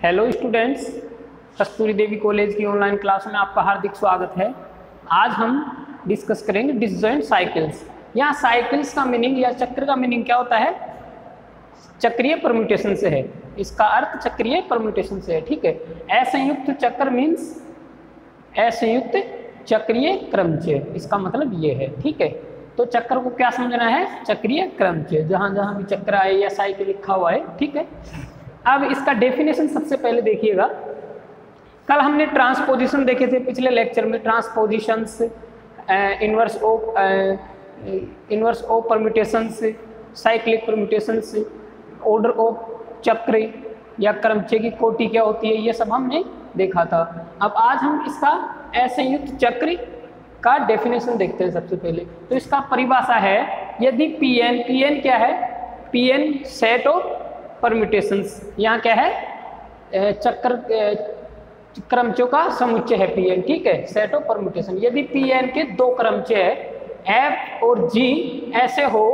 Hello students, कस्तूरी देवी college की online class में आपका हार्दिक स्वागत है। आज हम डिस्कस करेंगे डिसजॉइंट साइकिल्स। यहाँ साइकिल्स का मीनिंग या चक्र का मीनिंग क्या होता है? चक्रीय परम्यूटेशन से है। इसका अर्थ चक्रीय परम्यूटेशन से है। ठीक है। असंयुक्त चक्र मीन्स असंयुक्त चक्रीय क्रमचय, इसका मतलब ये है। ठीक है। तो चक्र को क्या समझना है? चक्रीय क्रमचय, जहां जहां भी चक्र आए या साइकिल लिखा हुआ है। ठीक है। अब इसका डेफिनेशन सबसे पहले देखिएगा। कल हमने ट्रांसपोजिशन देखे थे पिछले लेक्चर में। Transpositions, inverse of permutations, cyclic permutations, order of चक्र या क्रमचय की कोटि क्या होती है, ये सब हमने देखा था। अब आज हम इसका असंयुक्त चक्र का डेफिनेशन देखते हैं। सबसे पहले तो इसका परिभाषा है, यदि Pn क्या है? Pn set of permutations. यहाँ क्या है? चक्र क्रमचयों का समुच्चय है Pn। ठीक है, सेट ऑफ परम्यूटेशन। यदि Pn के दो क्रमचय f और g ऐसे हो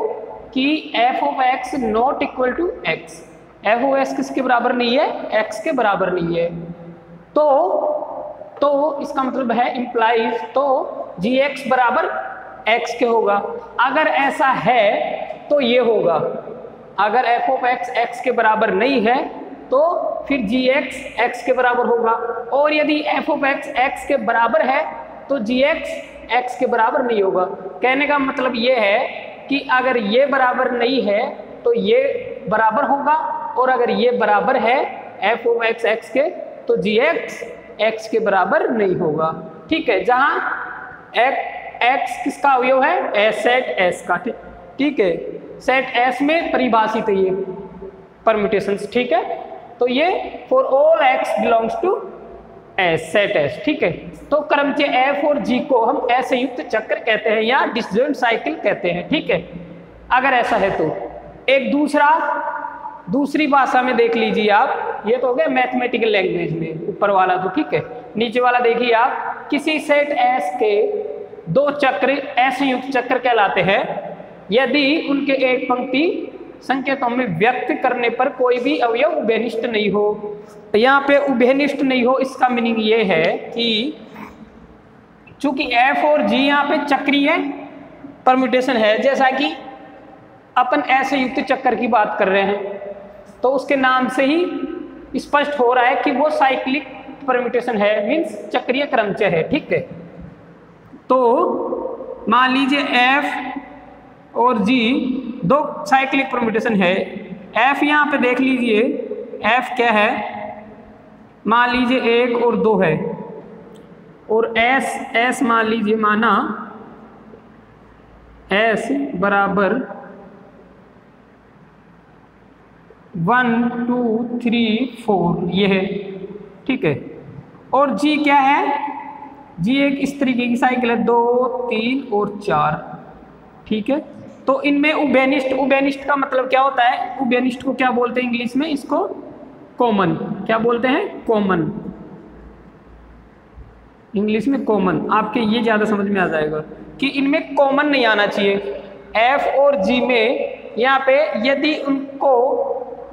कि f of x not equal to x, f of x किसके बराबर नहीं है? x के बराबर नहीं है, तो इसका मतलब है इम्प्लाइज तो gx बराबर x के होगा। अगर ऐसा है तो ये होगा। अगर f ऑफ x के बराबर नहीं है तो फिर gx x के बराबर होगा, और यदि f ऑफ x के बराबर है तो gx x के बराबर नहीं होगा। कहने का मतलब ये है कि अगर ये बराबर नहीं है तो ये बराबर होगा, और अगर ये बराबर है f ऑफ x के तो gx x के बराबर नहीं होगा। ठीक है। जहां x किसका अवयव है? सेट S का। ठीक है। सेट S में परिभाषित है ये परम्यूटेशंस। ठीक है। तो ये for all x belongs to S, set S। ठीक है। तो क्रमचय f और g को हम असंयुक्त चक्र कहते हैं या डिसजॉइंट साइकिल कहते हैं। ठीक है। अगर ऐसा है तो एक दूसरी भाषा में देख लीजिए आप। ये तो हो गया मैथमेटिकल लैंग्वेज में, ऊपर वाला तो। ठीक है। नीचे वाला देखिए आप। किसी सेट S के दो चक्र असंयुक्त चक्र कहलाते हैं यदि उनके एक पंक्ति संकेतों में व्यक्त करने पर कोई भी अवयव उभयनिष्ठ नहीं हो। यहाँ पे उभयनिष्ठ नहीं हो, इसका मीनिंग ये है कि चूंकि f और g यहाँ पे चक्रीय परम्यूटेशन है, जैसा कि अपन असंयुक्त चक्र की बात कर रहे हैं, तो उसके नाम से ही स्पष्ट हो रहा है कि वो साइक्लिक परम्यूटेशन है, मीन्स चक्रीय क्रमचय है। ठीक है। तो मान लीजिए f और g दो साइक्लिक परम्यूटेशन है। f यहाँ पे देख लीजिए, f क्या है? मान लीजिए 1 और 2 है, और s मान लीजिए, माना s बराबर 1 2 3 4 ये है। ठीक है। और g क्या है? g एक इस तरीके की साइकिल है, 2 3 और 4। ठीक है। तो इनमें उभयनिष्ठ का मतलब क्या होता है? उभयनिष्ठ को क्या बोलते हैं इंग्लिश में? इसको कॉमन। क्या बोलते हैं? कॉमन। इंग्लिश में कॉमन। आपके ये ज्यादा समझ में आ जाएगा कि इनमें कॉमन नहीं आना चाहिए। f और g में यहाँ पे यदि उनको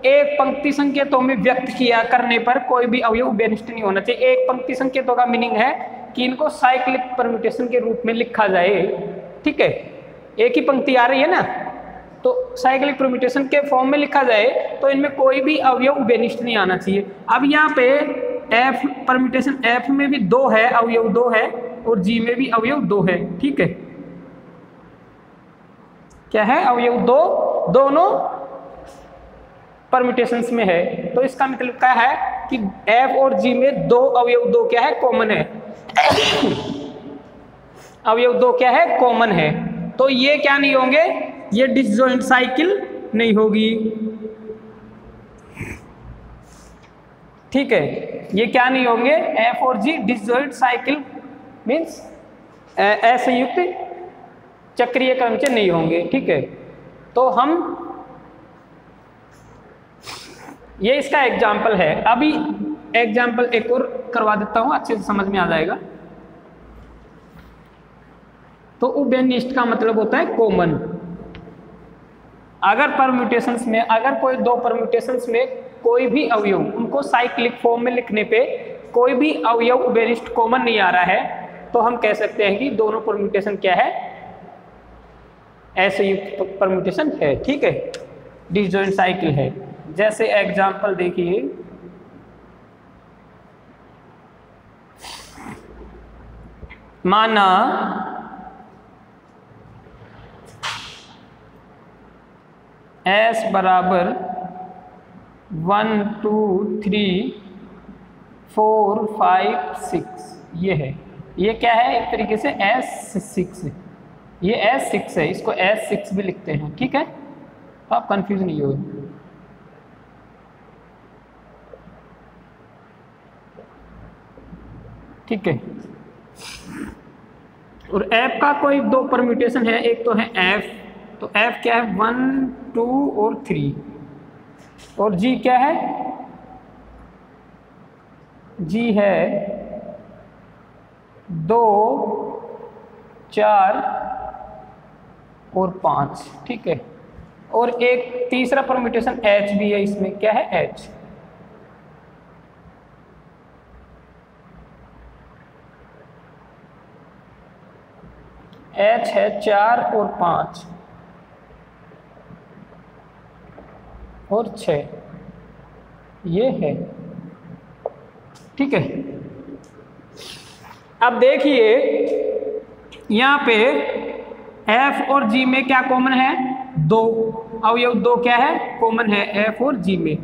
एक पंक्ति संकेतों में व्यक्त किया करने पर कोई भी अवयव उभयनिष्ठ नहीं होना चाहिए। एक पंक्ति संकेतों का मीनिंग है कि इनको साइक्लिक परम्यूटेशन के रूप में लिखा जाए। ठीक है। एक ही पंक्ति आ रही है ना, तो साइक्लिक परम्यूटेशन के फॉर्म में लिखा जाए तो इनमें कोई भी अवयव उभयनिष्ठ नहीं आना चाहिए। अब यहाँ पे f परम्यूटेशन f में भी 2 है, अवयव 2 है, और g में भी अवयव 2 है। ठीक है। क्या है? अवयव 2 दोनों परम्यूटेशंस में है। तो इसका मतलब क्या है कि f और g में 2 अवयव 2 क्या है? कॉमन है। अवयव 2 क्या है? कॉमन है। तो ये क्या नहीं होंगे? ये डिसजॉइंट साइकिल नहीं होगी। ठीक है। ये क्या नहीं होंगे? f और g डिसजॉइंट साइकिल मीन्स असंयुक्त चक्रीय क्रमचय नहीं होंगे। ठीक है। तो हम ये इसका एग्जाम्पल है। अभी एग्जाम्पल एक और करवा देता हूं, अच्छे से समझ में आ जाएगा। तो उभयनिष्ठ का मतलब होता है कॉमन। अगर परम्यूटेशंस में, अगर कोई दो परम्यूटेशंस में कोई भी अवयव, उनको साइक्लिक फॉर्म में लिखने पे कोई भी अवयव उभयनिष्ठ कॉमन नहीं आ रहा है, तो हम कह सकते हैं कि दोनों परम्यूटेशन क्या है, असंयुक्त परम्यूटेशन है। ठीक है, डिसजॉइंट साइकिल है। जैसे एग्जांपल देखिए, माना S बराबर 1 2 3 4 5 6 ये है। ये क्या है, एक तरीके से S6, ये S6 है, इसको S6 भी लिखते हैं। ठीक है, तो आप कंफ्यूज नहीं हो। ठीक है, और F का कोई दो परम्यूटेशन है, एक तो है F, तो F क्या है 1 2 और 3, और G क्या है, G है 2 4 और 5। ठीक है, और एक तीसरा परम्यूटेशन H भी है, इसमें क्या है H, H है 4 और 5 और 6, ये है। ठीक है, अब देखिए यहाँ पे F और G में क्या कॉमन है, दो अवयव, दो क्या है कॉमन है F और G में।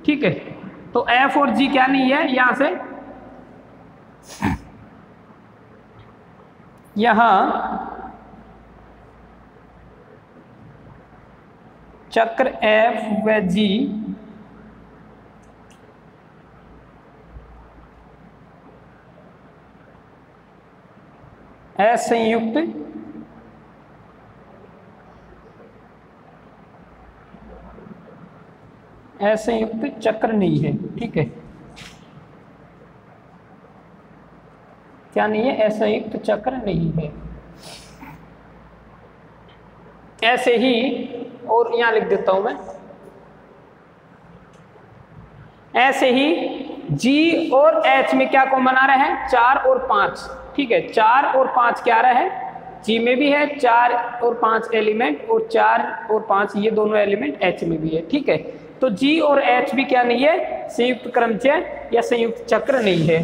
ठीक है, तो F और G क्या नहीं है, यहां से यहां चक्र F व G असंयुक्त चक्र नहीं है। ठीक है, क्या नहीं है, असंयुक्त चक्र नहीं है। ऐसे ही, और यहां लिख देता हूं मैं, ऐसे ही G और H में क्या कॉमन आ रहा है, 4 और 5। ठीक है, 4 और 5 क्या आ रहा है, G में भी है 4 और 5 एलिमेंट, और 4 और 5 ये दोनों एलिमेंट H में भी है। ठीक है, तो G और H भी क्या नहीं है, संयुक्त क्रमचय या संयुक्त चक्र नहीं है।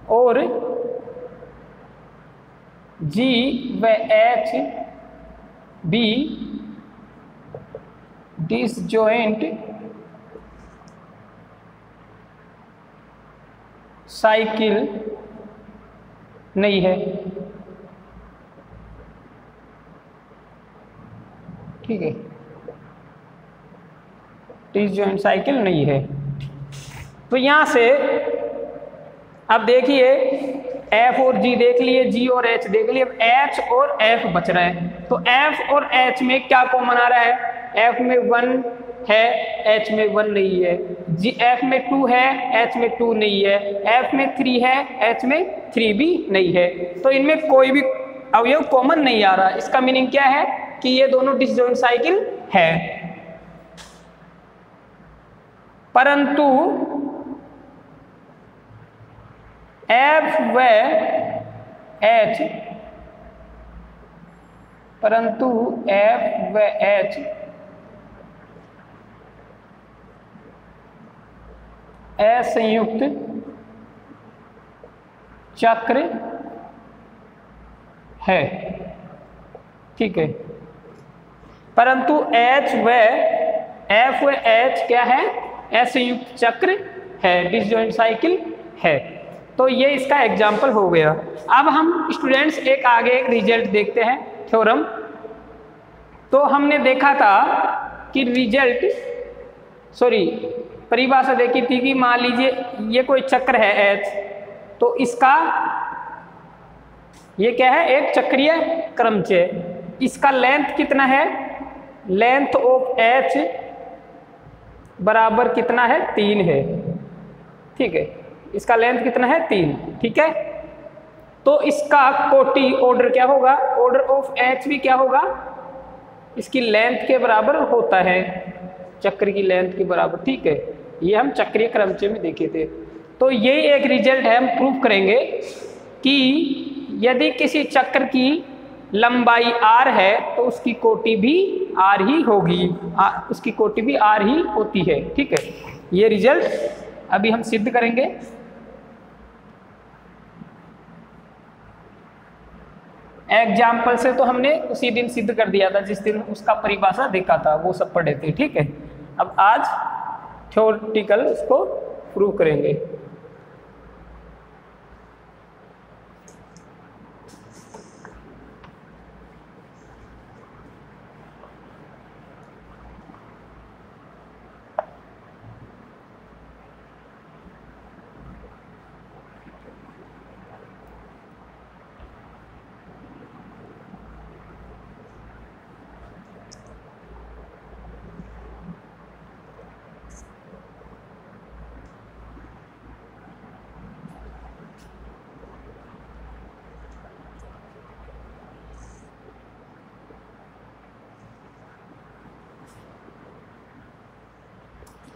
और G व H भी डिसजॉइंट साइकिल नहीं है। ठीक है, डिसजॉइंट साइकिल नहीं है। तो यहां से अब देखिए F और G देख लिए, G और H देख लिए, अब H और F बच रहा है। तो F और H में क्या कॉमन आ रहा है, F में 1 है, H में 1 नहीं है, F में 2 है, H में 2 नहीं है, F में 3 है, H में 3 भी नहीं है। तो इनमें कोई भी अवयव कॉमन नहीं आ रहा। इसका मीनिंग क्या है कि ये दोनों डिसजॉइंट साइकिल है। परंतु F व H, परंतु F व H असंयुक्त चक्र है। ठीक है, परंतु H व F व H क्या है, असंयुक्त चक्र है, डिसजॉइंट साइकिल है। तो ये इसका एग्जाम्पल हो गया। अब हम स्टूडेंट्स एक आगे एक रिजल्ट देखते हैं, थ्योरम। तो हमने देखा था कि परिभाषा देखी थी कि मान लीजिए ये कोई चक्र है H, तो इसका ये क्या है, एक चक्रीय क्रमचय। इसका लेंथ कितना है, लेंथ ऑफ H बराबर कितना है, 3 है। ठीक है, इसका लेंथ कितना है, 3। ठीक है, तो इसका कोटि ऑर्डर क्या होगा, ऑर्डर ऑफ H भी क्या होगा, इसकी लेंथ के बराबर होता है। चक्र की लेंथ के बराबर। ठीक है, ये हम चक्रीय क्रमचय में देखे थे। तो ये एक रिजल्ट है, हम प्रूव करेंगे कि यदि किसी चक्र की लंबाई r है तो उसकी कोटि भी r ही होगी, उसकी कोटि भी r ही होती है। ठीक है, ये रिजल्ट अभी हम सिद्ध करेंगे। एग्जाम्पल से तो हमने उसी दिन सिद्ध कर दिया था जिस दिन उसका परिभाषा देखा था, वो सब पढ़े थे। ठीक है, अब आज थ्योरेटिकल उसको प्रूव करेंगे।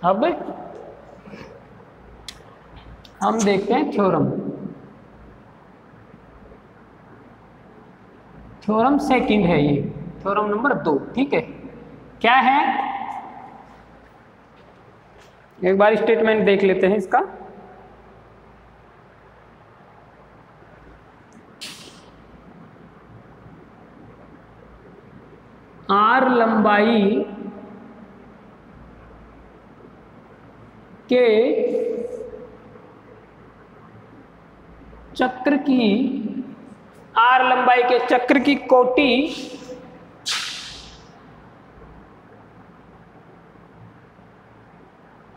अब हम देखते हैं थ्योरम। थ्योरम सेकंड है ये, थ्योरम नंबर 2। ठीक है, क्या है, एक बार स्टेटमेंट देख लेते हैं इसका। आर लंबाई के चक्र की, आर लंबाई के चक्र की कोटि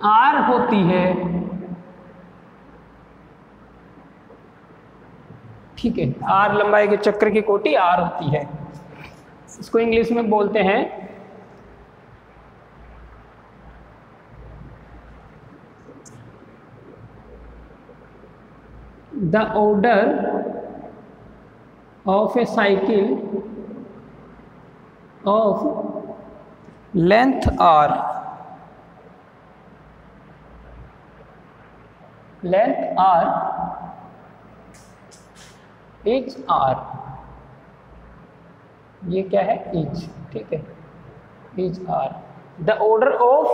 आर होती है। ठीक है, आर लंबाई के चक्र की कोटि आर होती है। इसको इंग्लिश में बोलते हैं the order of a cycle of length r, length r is r, ये क्या है, each। ठीक है, is r, the order of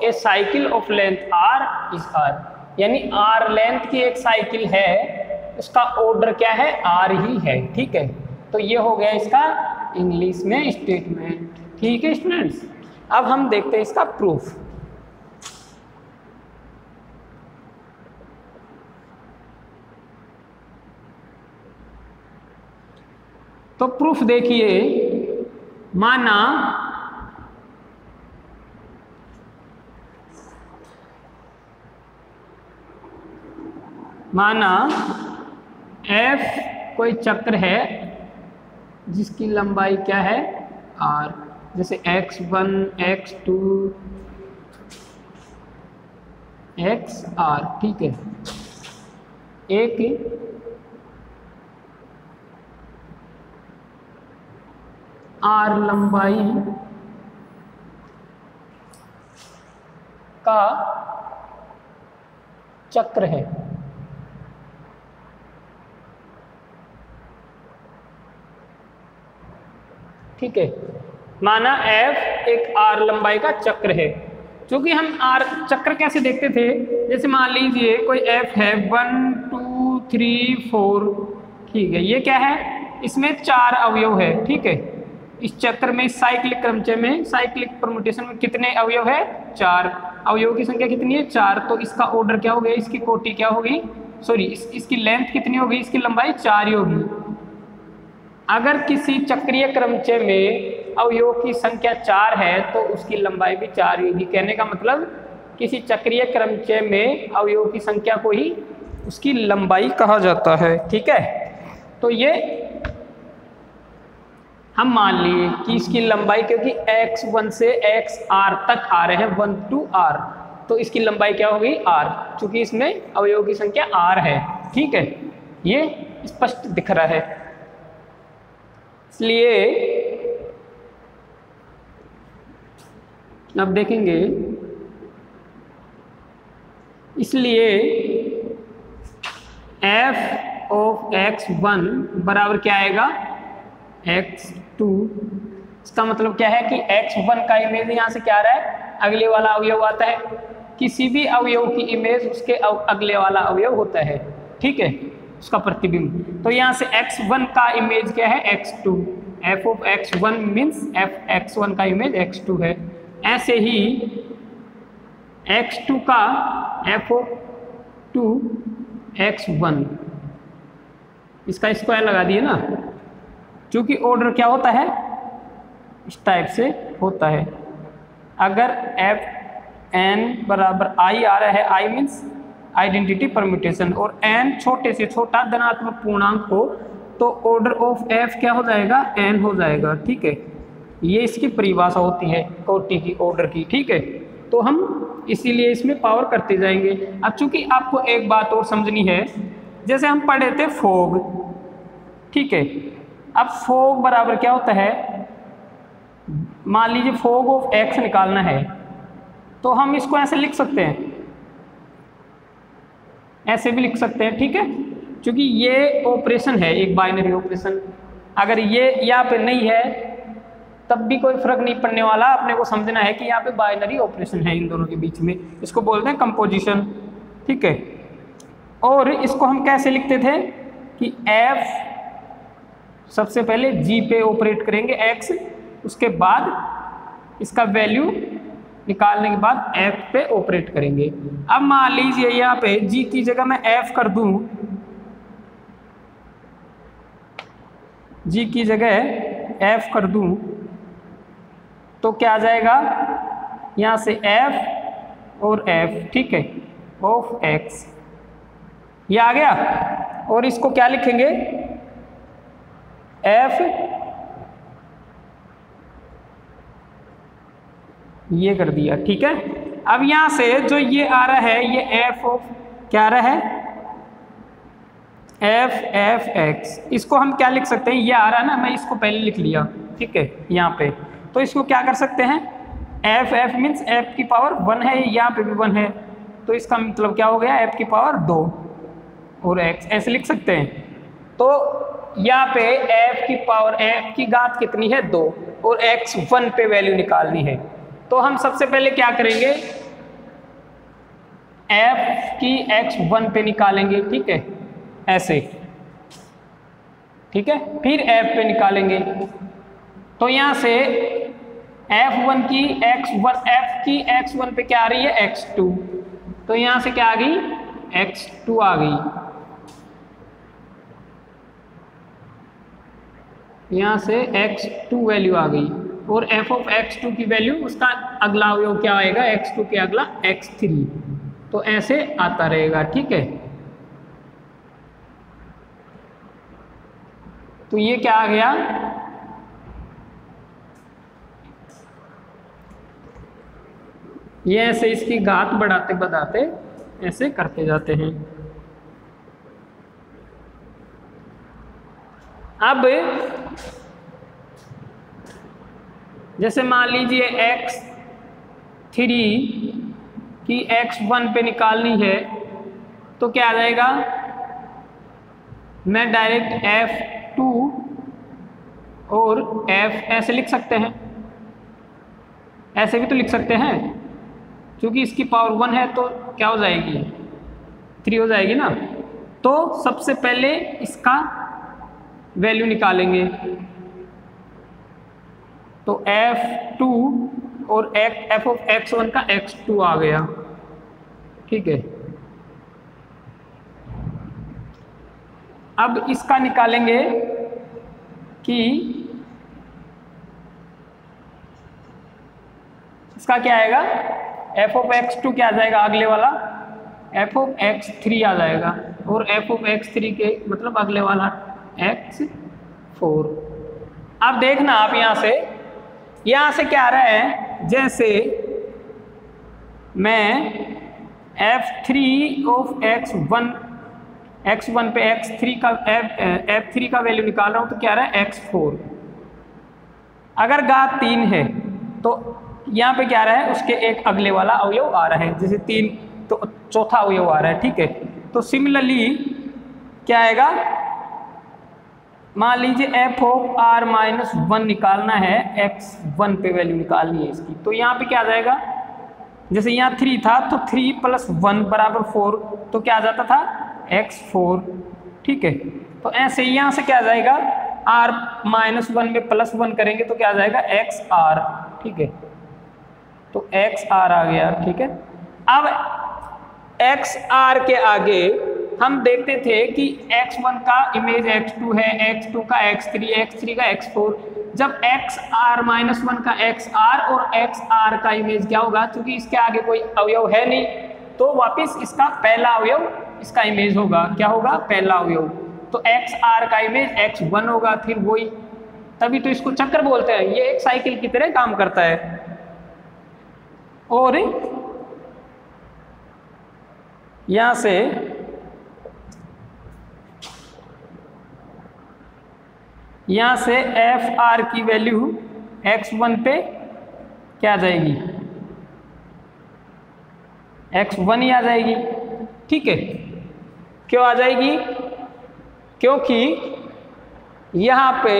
a cycle of length r is r, यानी r लेंथ की एक साइकिल है, उसका ऑर्डर क्या है, r ही है। ठीक है, तो ये हो गया इसका इंग्लिश में स्टेटमेंट। ठीक है स्टूडेंट्स, अब हम देखते हैं इसका प्रूफ। तो प्रूफ देखिए, माना f कोई चक्र है जिसकी लंबाई क्या है, r, जैसे x1 x2 xr। ठीक है, एक r लंबाई का चक्र है। ठीक है, माना f एक r लंबाई का चक्र है। क्योंकि हम r चक्र कैसे देखते थे, जैसे मान लीजिए कोई f है 1 2 3 4। ठीक है, ये क्या है, इसमें 4 अवयव है। ठीक है, इस चक्र में साइक्लिक क्रमचय में, साइक्लिक परम्यूटेशन में कितने अवयव है, 4। अवयव की संख्या कितनी है, 4। तो इसका ऑर्डर क्या हो गया, इसकी कोटि क्या होगी, सॉरी इसकी लेंथ कितनी होगी, इसकी लंबाई 4 ही होगी। अगर किसी चक्रीय क्रमचय में अवयव की संख्या 4 है तो उसकी लंबाई भी 4 होगी। कहने का मतलब किसी चक्रीय क्रमचय में अवयव की संख्या को ही उसकी लंबाई कहा जाता है। ठीक है, तो ये हम मान लिए कि इसकी लंबाई, क्योंकि x1 से xr तक आ रहे हैं 1 to r, तो इसकी लंबाई क्या होगी, r, चूंकि इसमें अवयव की संख्या r है। ठीक है, ये स्पष्ट दिख रहा है। इसलिए अब देखेंगे, इसलिए f ऑफ x1 बराबर क्या आएगा, x2। इसका मतलब क्या है कि x1 का इमेज यहाँ से क्या आ रहा है, अगले वाला अवयव आता है। किसी भी अवयव की इमेज उसके अगले वाला अवयव होता है, ठीक है, उसका प्रतिबिंब। तो यहाँ से x1 का इमेज क्या है, x2। f of x1 means f x1 का इमेज x2 है। ऐसे ही x2 का f ऑफ 2 x1, इसका स्क्वायर लगा दिए ना, क्योंकि ऑर्डर क्या होता है, इस टाइप से होता है। अगर f n बराबर i आ रहा है, i मीन्स आइडेंटिटी परम्यूटेशन, और n छोटे से छोटा धनात्मक पूर्णांक हो तो ऑर्डर ऑफ f क्या हो जाएगा, n हो जाएगा, ठीक है। ये इसकी परिभाषा होती है कोटि की, ऑर्डर की, ठीक है। तो हम इसीलिए इसमें पावर करते जाएंगे। अब चूंकि आपको एक बात और समझनी है, जैसे हम पढ़े थे फोग, ठीक है। अब फोग बराबर क्या होता है, मान लीजिए फोग ऑफ x निकालना है, तो हम इसको ऐसे लिख सकते हैं, ऐसे भी लिख सकते हैं, ठीक है, क्योंकि ये ऑपरेशन है, एक बाइनरी ऑपरेशन। अगर ये यहाँ पे नहीं है तब भी कोई फर्क नहीं पड़ने वाला, अपने को समझना है कि यहाँ पे बाइनरी ऑपरेशन है इन दोनों के बीच में, इसको बोलते हैं कंपोजिशन, ठीक है। और इसको हम कैसे लिखते थे कि f सबसे पहले g पे ऑपरेट करेंगे x, उसके बाद इसका वैल्यू निकालने के बाद f पे ऑपरेट करेंगे। अब मान लीजिए यहाँ पे g की जगह मैं f कर दूं, g की जगह f कर दूं, तो क्या आ जाएगा, यहाँ से f और f, ठीक है, ऑफ x, ये आ गया। और इसको क्या लिखेंगे, f, ये कर दिया, ठीक है। अब यहाँ से जो ये आ रहा है, ये f ऑफ क्या आ रहा है, f x, इसको हम क्या लिख सकते हैं, ये आ रहा है ना, मैं इसको पहले लिख लिया, ठीक है, यहाँ पे। तो इसको क्या कर सकते हैं, f मीन्स f की पावर 1 है, यहाँ पे भी 1 है, तो इसका मतलब क्या हो गया, f की पावर 2 और x, ऐसे लिख सकते हैं। तो यहाँ पे f की पावर, f की घात कितनी है, 2, और x 1 पे वैल्यू निकालनी है। तो हम सबसे पहले क्या करेंगे, f की x 1 पे निकालेंगे, ठीक है, ऐसे, ठीक है, फिर f पे निकालेंगे। तो यहाँ से f1 की x1, f की x1 पे क्या आ रही है, x2, तो यहाँ से क्या आ गई, x2 आ गई, यहाँ से x2 वैल्यू आ गई, और f ऑफ x2 की वैल्यू, उसका अगला अवयव क्या आएगा, x2 के अगला x3, तो ऐसे आता रहेगा, ठीक है। तो ये क्या आ गया, ये ऐसे इसकी घात बढ़ाते बढ़ाते ऐसे करते जाते हैं। अब जैसे मान लीजिए x3 की x1 पे निकालनी है, तो क्या आ जाएगा, मैं डायरेक्ट f2 और f ऐसे लिख सकते हैं, ऐसे भी तो लिख सकते हैं, क्योंकि इसकी पावर 1 है तो क्या हो जाएगी, 3 हो जाएगी ना। तो सबसे पहले इसका वैल्यू निकालेंगे, तो f2 और f ऑफ x1 का x2 आ गया, ठीक है। अब इसका निकालेंगे कि इसका क्या आएगा, f ऑफ x2 क्या आ जाएगा, अगले वाला f ऑफ x3 आ जाएगा, और f ऑफ x3 के मतलब अगले वाला x4। अब देखना आप यहाँ से क्या आ रहा है, जैसे मैं f3 ऑफ x1 पे x3 का f3 का वैल्यू निकाल रहा हूँ, तो क्या आ रहा है, x4। अगर घात 3 है तो यहाँ पे क्या आ रहा है, उसके एक अगले वाला अवयव आ रहा है, जैसे 3 तो चौथा अवयव आ रहा है, ठीक है। तो सिमिलरली क्या आएगा, मान लीजिए एफ ऑफ आर माइनस 1 निकालना है, x1 पे वैल्यू निकालनी है इसकी, तो यहाँ पे क्या आ जाएगा, जैसे यहाँ 3 था तो 3 + 1 = 4, तो क्या आ जाता था x4, ठीक है। तो ऐसे ही यहाँ से क्या आ जाएगा, r - 1 में +1 करेंगे तो क्या आ जाएगा xr, ठीक है। तो xr आ गया, ठीक है। अब xr के आगे हम देखते थे कि x1 का इमेज x2 है, x2 का x3, x3 का x4। जब xr - 1 का xr और xr का इमेज क्या होगा, क्योंकि इसके आगे कोई अवयव है नहीं, तो वापस इसका पहला अवयव इसका इमेज होगा, क्या होगा, पहला अवयव। तो xr का इमेज x1 होगा, फिर वही, तभी तो इसको चक्कर बोलते हैं, ये एक साइकिल की तरह काम करता है। और यहां से एफ आर की वैल्यू x1 पे क्या आ जाएगी, x1 ही आ जाएगी, ठीक है। क्यों आ जाएगी, क्योंकि यहाँ पे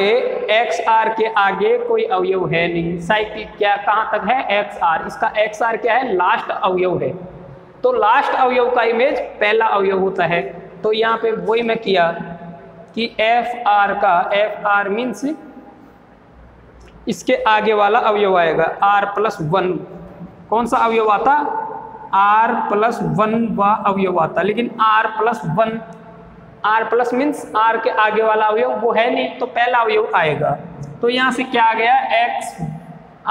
xr के आगे कोई अवयव है नहीं, साइकिल क्या कहाँ तक है, xr, इसका xr क्या है, लास्ट अवयव है, तो लास्ट अवयव का इमेज पहला अवयव होता है। तो यहाँ पे वही मैं किया कि fr का, fr मीन्स इसके आगे वाला अवयव आएगा r+1, कौन सा अवयव आता, r+1 वा अवयव आता, लेकिन r+1, r+ मीन्स r के आगे वाला अवयव वो है नहीं, तो पहला अवयव आएगा। तो यहाँ से क्या आ गया,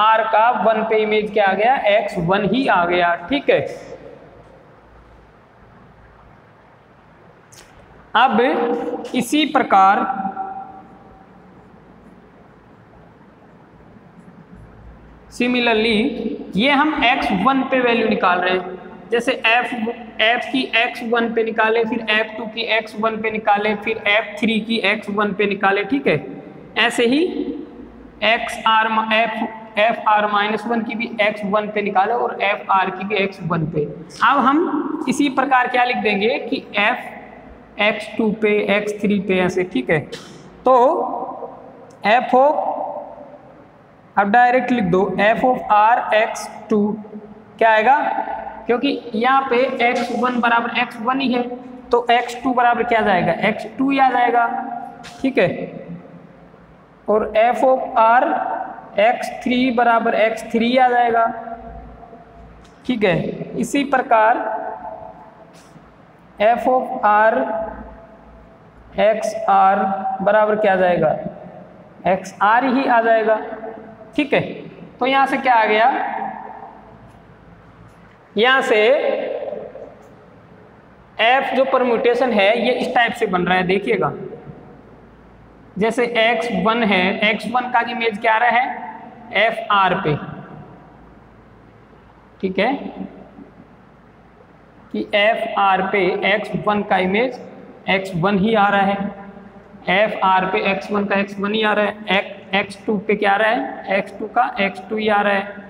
r का 1 पे इमेज क्या आ गया, x1 ही आ गया, ठीक है। अब इसी प्रकार सिमिलरली ये हम x1 पे वैल्यू निकाल रहे हैं, जैसे f की x1 पे निकाले, फिर f2 की x1 पे निकाले, फिर f3 की x1 पे निकाले, ठीक है। ऐसे ही fr - 1 की भी x1 पे निकाले और fr की भी x1 पे। अब हम इसी प्रकार क्या लिख देंगे कि f x2 पे, x3 पे, ऐसे, ठीक है। तो f ऑफ, अब डायरेक्ट लिख दो, f ऑफ r x2 क्या आएगा, क्योंकि यहाँ पे x1 बराबर x1 ही है, तो x2 बराबर क्या जाएगा, x2 ही आ जाएगा, ठीक है। और f ऑफ r x3 बराबर x3 आ जाएगा, ठीक है। इसी प्रकार f ऑफ r xr बराबर क्या आ जाएगा, xr ही आ जाएगा, ठीक है। तो यहाँ से क्या आ गया, यहाँ से f जो परम्यूटेशन है ये इस टाइप से बन रहा है, देखिएगा। जैसे x1 है, x1 का इमेज क्या आ रहा है, fr पे, ठीक है, कि fr पे x1 का इमेज x1 ही आ रहा है, fr पे x1 का x1 ही आ रहा है, x2 पे क्या आ रहा है, x2 का x2 ही आ रहा है,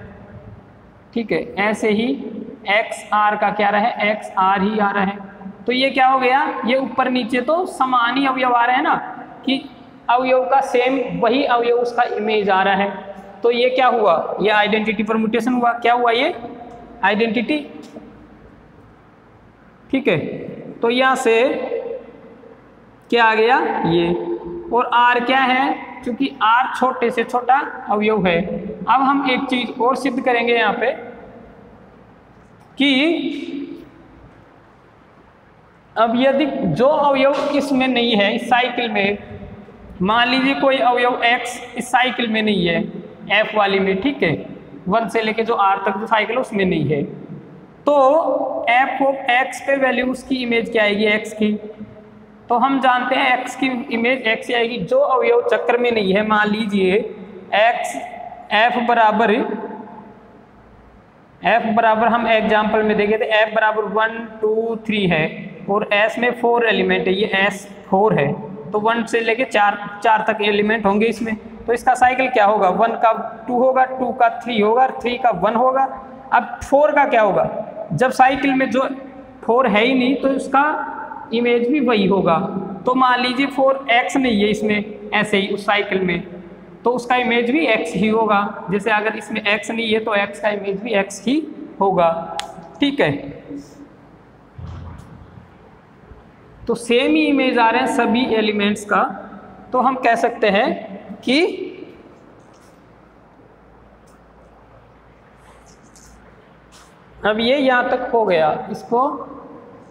ठीक है। ऐसे ही xr का क्या रहा है, xr ही आ रहा है। तो ये क्या हो गया, ये ऊपर नीचे तो समान ही अवयव आ रहे हैं ना, कि अवयव का सेम वही अवयव उसका इमेज आ रहा है। तो ये क्या हुआ, ये आइडेंटिटी परम्यूटेशन हुआ, क्या हुआ, ये आइडेंटिटी, ठीक है। तो यहाँ से क्या आ गया ये, और r क्या है, क्योंकि r छोटे से छोटा अवयव है। अब हम एक चीज और सिद्ध करेंगे यहाँ पे कि अब यदि जो अवयव इसमें नहीं है, इस साइकिल में, मान लीजिए कोई अवयव x इस साइकिल में नहीं है, f वाली में, ठीक है, 1 से लेके जो r तक जो साइकिल है उसमें नहीं है, तो f ऑफ x पे वैल्यू उसकी इमेज क्या आएगी, x की। तो हम जानते हैं x की इमेज x आएगी जो अवयव चक्र में नहीं है। मान लीजिए f बराबर हम एग्जाम्पल में देखें तो f बराबर 1 2 3 है और s में 4 एलिमेंट है, ये s 4 है, तो 1 से लेके 4 तक एलिमेंट होंगे इसमें। तो इसका साइकिल क्या होगा, 1 का 2 होगा, 2 का 3 होगा, 3 का 1 होगा। अब 4 का क्या होगा, जब साइकिल में जो 4 है ही नहीं तो उसका इमेज भी वही होगा। तो मान लीजिए 4x नहीं है इसमें, ऐसे ही उस साइकिल में, तो उसका इमेज भी x ही होगा। जैसे अगर इसमें x नहीं है तो x का इमेज भी x ही होगा। ठीक है, तो सेम ही इमेज आ रहे हैं सभी एलिमेंट्स का, तो हम कह सकते हैं कि अब ये यहाँ तक हो गया, इसको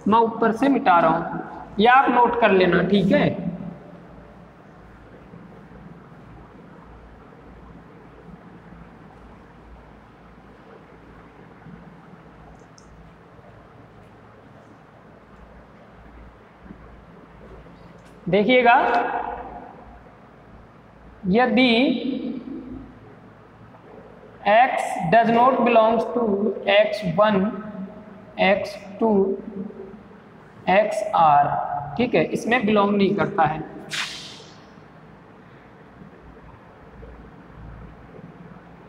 मैं ऊपर से मिटा रहा हूँ, या आप नोट कर लेना। ठीक है, देखिएगा, यदि x does not belongs to x1, x2, xr, ठीक है, इसमें बिलोंग नहीं करता है।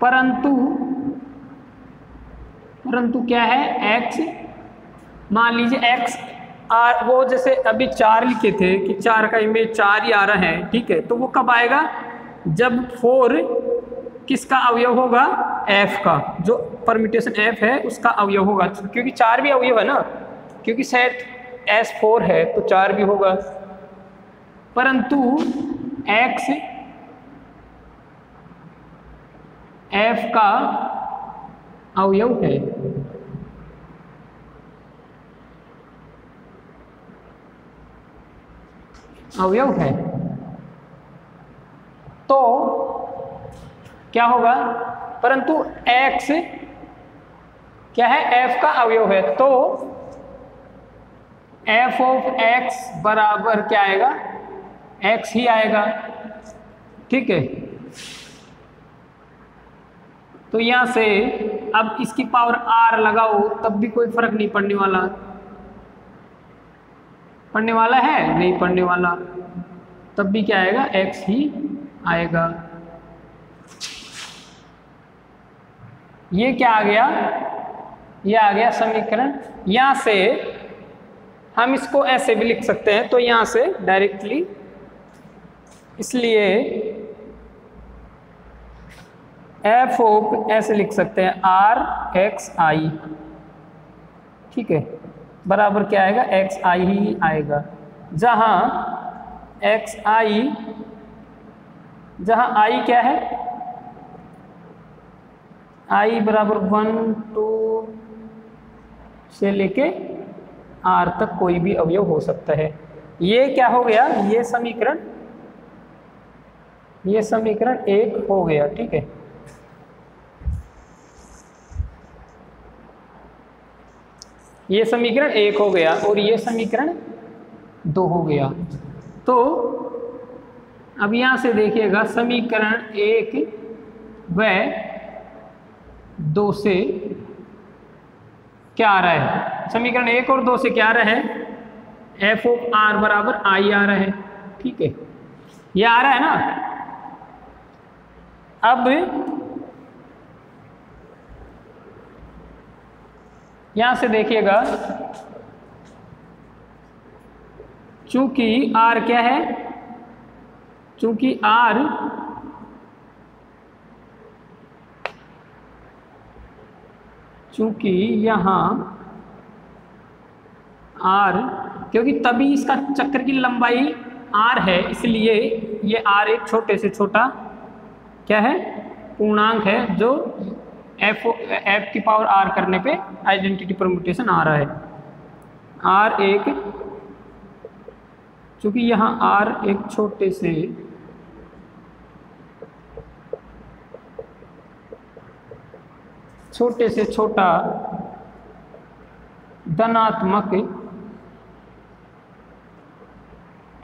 परंतु क्या है, x, मान लीजिए x आर, वो जैसे अभी 4 लिखे थे कि 4 का इमेज 4 ही आ रहा है। ठीक है, तो वो कब आएगा, जब 4 किसका अवयव होगा, f का, जो परम्यूटेशन f है उसका अवयव होगा, क्योंकि 4 भी अवयव है ना, क्योंकि सेट S4 है तो 4 भी होगा। परंतु x f का अवयव है, अवयव है, तो क्या होगा, परंतु x क्या है, f का अवयव है, तो f ऑफ x बराबर क्या आएगा, x ही आएगा। ठीक है, तो यहां से अब इसकी पावर r लगाओ तब भी कोई फर्क नहीं पड़ने वाला, पढ़ने वाला है नहीं पढ़ने वाला, तब भी क्या आएगा, x ही आएगा। ये क्या आ गया, ये आ गया समीकरण। यहां से हम इसको ऐसे भी लिख सकते हैं, तो यहां से डायरेक्टली, इसलिए f ऑफ ऐसे लिख सकते हैं r(xi), ठीक है, बराबर क्या आएगा, xi ही आएगा, जहां xi, जहां i क्या है, i बराबर 1, 2 से लेके r तक कोई भी अवयव हो सकता है। ये क्या हो गया, ये समीकरण 1 हो गया। ठीक है, ये समीकरण 1 हो गया और ये समीकरण 2 हो गया। तो अब यहां से देखिएगा, समीकरण 1 व 2 से क्या आ रहा है, समीकरण 1 और 2 से क्या आ रहा है, f ऑफ r बराबर i आ रहा है। ठीक है, ये आ रहा है ना। अब यहां से देखिएगा, चूंकि r क्या है, चूंकि r चूंकि यहाँ r, क्योंकि तभी इसका चक्र की लंबाई r है, इसलिए ये r एक छोटे से छोटा क्या है, पूर्णांक है, जो f की पावर r करने पे आइडेंटिटी परम्यूटेशन आ रहा है। r एक, चूंकि यहाँ r एक छोटे से छोटा धनात्मक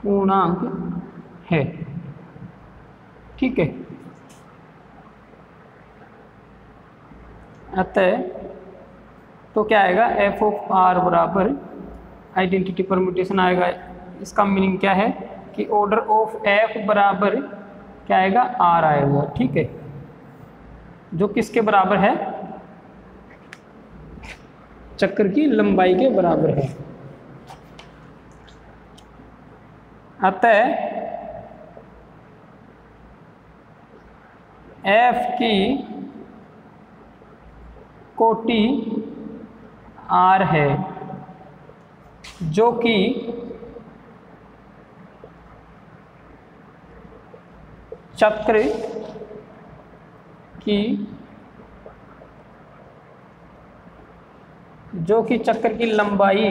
पूर्णांक है। ठीक है, अतः तो क्या आएगा, f ऑफ r बराबर आइडेंटिटी परम्यूटेशन आएगा। इसका मीनिंग क्या है कि ऑर्डर ऑफ f बराबर क्या आएगा, आर आएगा। ठीक है, जो किसके बराबर है, चक्र की लंबाई के बराबर है। अतः एफ की कोटि आर है, जो कि चक्र की लंबाई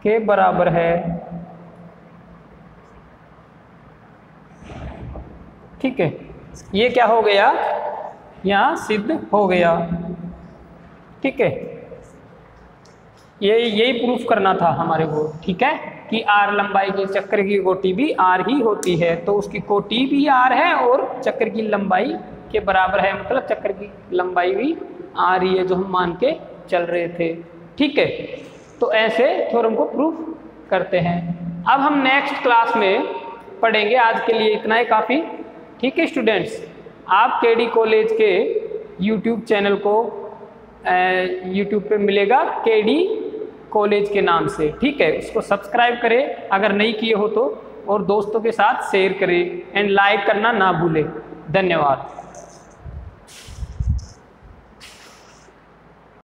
के बराबर है। ठीक है, ये क्या हो गया, यहाँ सिद्ध हो गया। ठीक है, यही प्रूफ करना था हमारे को। ठीक है, कि आर लंबाई के चक्र की कोटि भी आर ही होती है, तो उसकी कोटि भी आर है और चक्र की लंबाई के बराबर है, मतलब चक्र की लंबाई भी आर ही है, जो हम मान के चल रहे थे। ठीक है, तो ऐसे थ्योरम को प्रूफ करते हैं। अब हम नेक्स्ट क्लास में पढ़ेंगे, आज के लिए इतना ही काफ़ी। ठीक है स्टूडेंट्स, आप केडी कॉलेज के यूट्यूब चैनल को यूट्यूब पे मिलेगा केडी कॉलेज के नाम से। ठीक है, उसको सब्सक्राइब करें अगर नहीं किए हो तो, और दोस्तों के साथ शेयर करें एंड लाइक करना ना भूलें। धन्यवाद।